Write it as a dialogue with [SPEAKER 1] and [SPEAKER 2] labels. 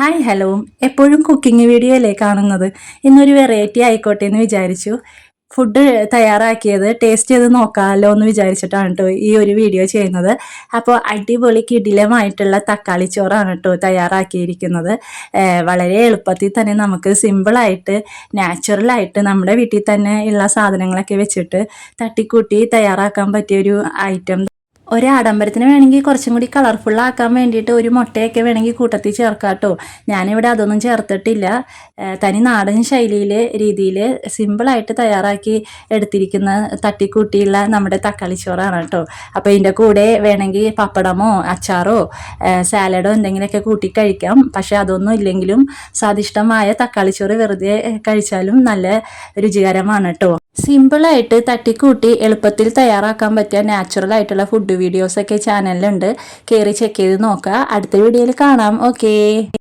[SPEAKER 1] Hi hello, എപ്പോഴും cooking video അല്ലേ കാണുന്നത്. ഇന്നൊരു വെറൈറ്റി ആയിക്കോട്ടെ എന്ന് വിചാരിച്ചു. ഫുഡ് തയ്യാറാക്കിയത് ടേസ്റ്റ് ചെയ്ത് നോക്കാമല്ലോ എന്ന് വിചാരിച്ചിട്ടാണ് കേട്ടോ ഈ ഒരു വീഡിയോ ചെയ്യുന്നത്. അപ്പോൾ അടിപൊളി കിടിലമായിട്ടുള്ള തക്കാളി ചോറാണ് കേട്ടോ തയ്യാറാക്കിയിരിക്കുന്നത്. വളരെ എളുപ്പത്തിൽ തന്നെ നമുക്ക് സിമ്പിളായിട്ട് നാച്ചുറലായിട്ട് നമ്മുടെ വീട്ടിൽ തന്നെ ഉള്ള സാധനങ്ങളൊക്കെ വെച്ചിട്ട് തട്ടിക്കൂട്ടി തയ്യാറാക്കാൻ പറ്റിയൊരു ഐറ്റം. ഒരു ആഡംബരത്തിന് വേണമെങ്കിൽ കുറച്ചും കൂടി കളർഫുള്ളാക്കാൻ വേണ്ടിയിട്ട് ഒരു മുട്ടയൊക്കെ വേണമെങ്കിൽ കൂട്ടത്തിൽ ചേർക്കാം കേട്ടോ. ഞാനിവിടെ അതൊന്നും ചേർത്തിട്ടില്ല. തനി നാടൻ ശൈലിയിൽ രീതിയിൽ സിമ്പിളായിട്ട് തയ്യാറാക്കി എടുത്തിരിക്കുന്ന തട്ടിക്കൂട്ടിയുള്ള നമ്മുടെ തക്കാളി ചോറാണ് കേട്ടോ. അപ്പോൾ ഇതിൻ്റെ കൂടെ വേണമെങ്കിൽ പപ്പടമോ അച്ചാറോ സാലഡോ എന്തെങ്കിലുമൊക്കെ കൂട്ടി കഴിക്കാം. പക്ഷേ അതൊന്നും ഇല്ലെങ്കിലും സ്വാദിഷ്ടമായ തക്കാളി ചോറ് വെറുതെ കഴിച്ചാലും നല്ല രുചികരമാണ് കേട്ടോ. സിമ്പിളായിട്ട് തട്ടിക്കൂട്ടി എളുപ്പത്തിൽ തയ്യാറാക്കാൻ പറ്റിയ നാച്ചുറൽ ആയിട്ടുള്ള ഫുഡ് വീഡിയോസൊക്കെ ചാനലിലുണ്ട്. കയറി ചെക്ക് ചെയ്ത് നോക്കുക. അടുത്ത വീഡിയോയിൽ കാണാം. ഓക്കേ.